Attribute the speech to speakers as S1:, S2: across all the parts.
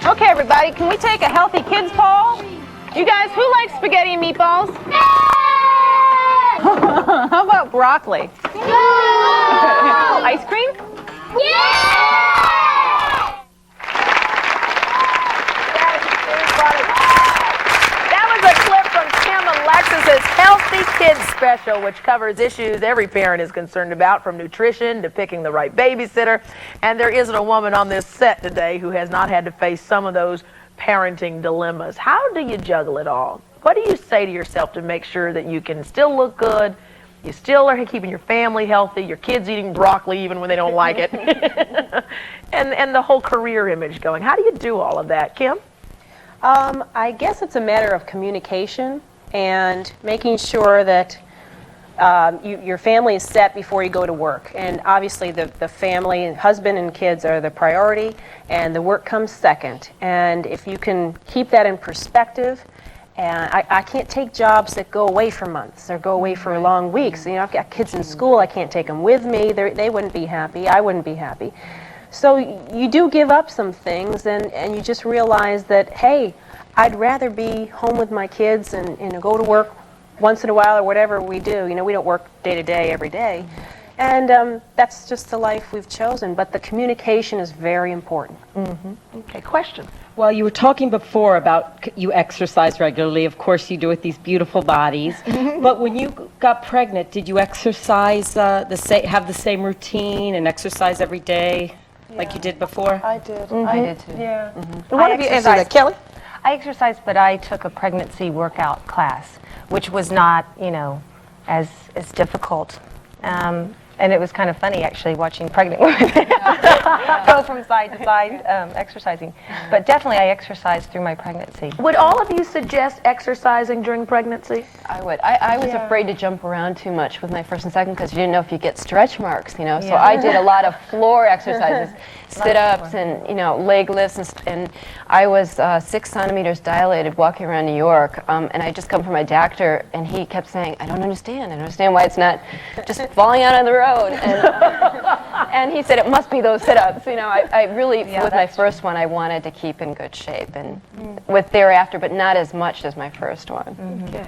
S1: Okay, everybody, can we take a healthy kids poll? You guys, who likes spaghetti and meatballs? How about broccoli? Ice cream? That was a clip from Kim Alexis's Healthy Kids Special, which covers issues every parent is concerned about, from nutrition to picking the right babysitter. And there isn't a woman on this set today who has not had to face some of those parenting dilemmas. How do you juggle it all? What do you say to yourself to make sure that you can still look good, you still are keeping your family healthy, your kids eating broccoli even when they don't like it, and the whole career image going? How do you do all of that, Kim?
S2: I guess it's a matter of communication and making sure that your family is set before you go to work. And obviously the family, husband and kids are the priority, and the work comes second. And if you can keep that in perspective, and I can't take jobs that go away for months or go away for long weeks. You know, I've got kids in school, I can't take them with me. They wouldn't be happy, I wouldn't be happy. So you do give up some things, and you just realize that, hey, I'd rather be home with my kids and go to work once in a while or whatever we do. You know, we don't work day to day every day. And that's just the life we've chosen. But the communication is very important.
S1: Okay, question.
S3: Well, you were talking before about you exercise regularly. Of course, you do with these beautiful bodies. But when you got pregnant, did you exercise have the same routine and exercise every day like you did before?
S4: I did.
S5: I did too.
S4: Yeah.
S1: What have you answered that, Kelly?
S5: I exercised, but I took a pregnancy workout class, which was not, as difficult. And it was kind of funny, actually, watching pregnant women go from side to side exercising. But definitely I exercised through my pregnancy.
S1: Would all of you suggest exercising during pregnancy?
S6: I would. I was afraid to jump around too much with my first and second because you didn't know if you get stretch marks, So I did a lot of floor exercises, sit-ups and, leg lifts. And I was 6 centimeters dilated walking around New York. And I just come from my doctor, and he kept saying, I don't understand why it's not just falling out on the road. And he said it must be those sit-ups. I really, with my first one, I wanted to keep in good shape, and with thereafter, but not as much as my first one.
S1: Okay.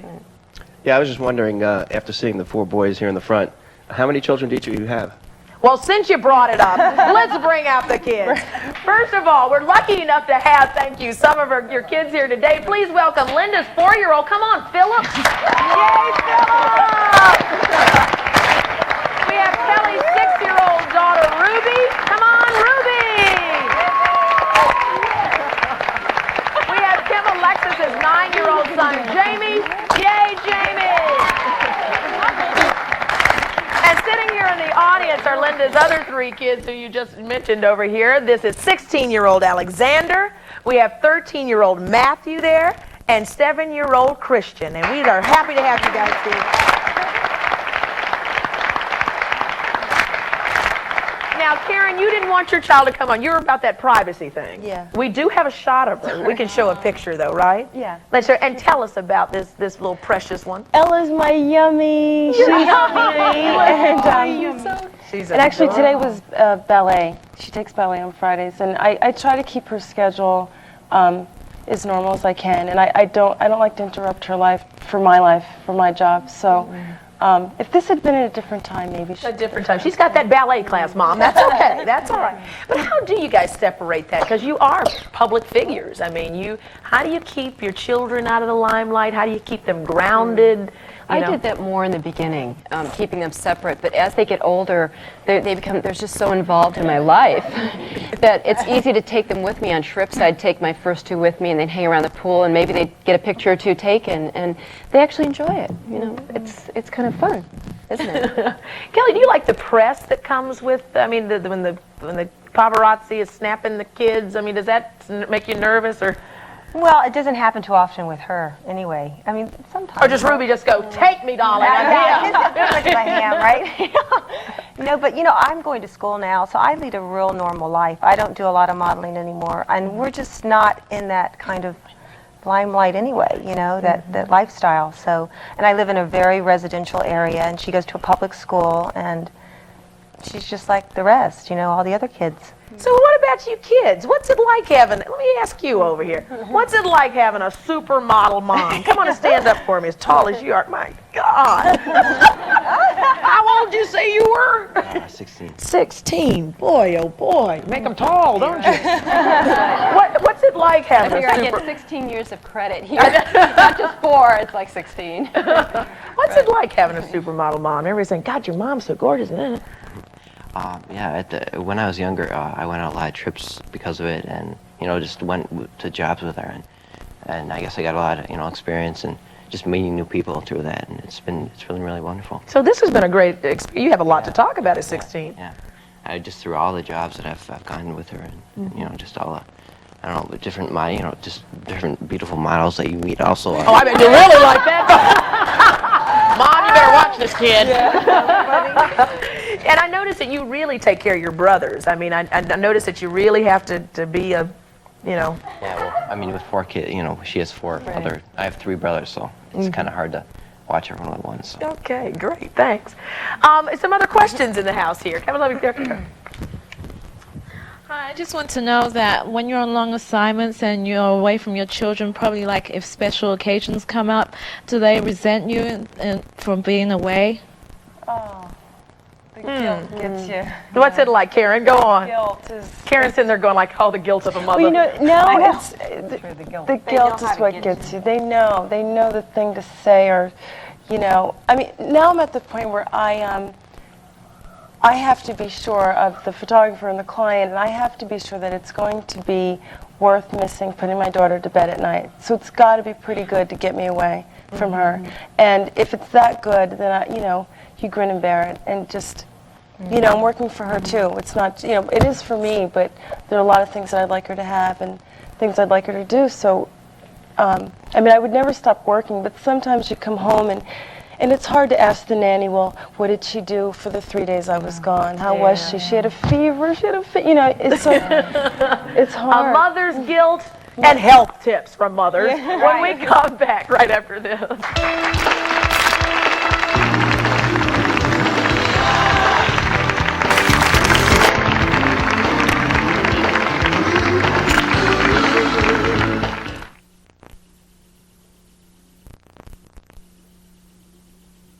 S7: Yeah, I was just wondering, after seeing the 4 boys here in the front, how many children do you have?
S1: Well, since you brought it up, let's bring out the kids. First of all, we're lucky enough to have, thank you, some of your kids here today. Please welcome Linda's 4-year-old. Come on, Philip. Yay, Philip! We have Kelly's 6-year-old daughter, Ruby. Come on, Ruby! We have Kim Alexis's 9-year-old son, Jamie. Yay, Jamie! And sitting here in the audience are Linda's other 3 kids who you just mentioned over here. This is 16-year-old Alexander. We have 13-year-old Matthew there, and 7-year-old Christian. And we are happy to have you guys here. Now, Karen, you didn't want your child to come on. You were about that privacy thing.
S4: Yeah.
S1: We do have a shot of her. We can show a picture, though, right?
S4: Yeah.
S1: Let's show, and tell us about this little precious one.
S4: Ella's my yummy. She's
S1: She's
S4: and actually today was ballet. She takes ballet on Fridays, and I try to keep her schedule as normal as I can, and I don't like to interrupt her life for my job. So if this had been at a different time, maybe
S1: a different time. She's got that ballet class, Mom. That's okay. That's all right. But how do you guys separate that? Because you are public figures. I mean, how do you keep your children out of the limelight? How do you keep them grounded?
S6: I did that more in the beginning, keeping them separate. But as they get older, they're just so involved in my life that it's easy to take them with me on trips. I'd take my first 2 with me, and they'd hang around the pool, and maybe they'd get a picture or 2 taken, and they actually enjoy it. It's kind of fun, isn't it?
S1: Kelly, do you like the press that comes with? I mean, when the paparazzi is snapping the kids. I mean, does that make you nervous or?
S5: Well, it doesn't happen too often with her, anyway. I mean, sometimes.
S1: Or just Ruby just go, take me, darling.
S5: As I am, right? No, but I'm going to school now, so I lead a real normal life. I don't do a lot of modeling anymore, and we're just not in that kind of limelight anyway, that lifestyle. So, and I live in a very residential area, and she goes to a public school, and she's just like the rest, all the other kids.
S1: So what about you kids? What's it like having, let me ask you over here, what's it like having a supermodel mom? Come on and stand up for me, as tall as you are. My God. How old did you say you were?
S7: 16.
S1: 16. Boy, oh boy. Make them tall, don't you? What's it like
S6: I
S1: having
S6: figure
S1: a
S6: I
S1: super...
S6: get 16 years of credit here. Not just 4, it's like 16.
S1: What's it like having a supermodel mom? Everybody's saying, God, your mom's so gorgeous.
S7: Yeah, when I was younger, I went on a lot of trips because of it, and just went to jobs with her, and I guess I got a lot of experience and just meeting new people through that, and it's been really wonderful.
S1: So this has been a great experience. You have a lot to talk about at 16.
S7: Yeah, I just through all the jobs that I've gone with her, and just all the, I don't know, different just different beautiful models that you meet also.
S1: Oh, I bet you really like that. Mom, you better watch this kid. And I noticed that you really take care of your brothers. I mean, I noticed that you really have to be a,
S7: Yeah, well, I mean, with 4 kids, she has 4 other. I have 3 brothers, so it's kind of hard to watch everyone at once. So.
S1: Okay, great, thanks. Some other questions in the house here. Come on, let me go.
S8: Hi, I just want to know that when you're on long assignments and you're away from your children, probably like if special occasions come up, do they resent you for being away?
S4: Oh, the guilt gets you.
S1: What's it like, Karen? Go on.
S4: Guilt is.
S1: Karen's sitting there going like, oh, the guilt of a mother.
S4: Well, no, it's the guilt is what gets you. They know the thing to say, or, I mean, now I'm at the point where I have to be sure of the photographer and the client, and I have to be sure that it's going to be worth missing putting my daughter to bed at night. So it's got to be pretty good to get me away from her. And if it's that good, then you grin and bear it, and just, I'm working for her too. It's not, it is for me, but there are a lot of things that I'd like her to have and things I'd like her to do. So, I mean, I would never stop working, but sometimes you come home and it's hard to ask the nanny, well, what did she do for the 3 days I was gone? How was she? She had a fever. It's so, it's hard.
S1: A mother's guilt and health tips from mothers when we come back right after this.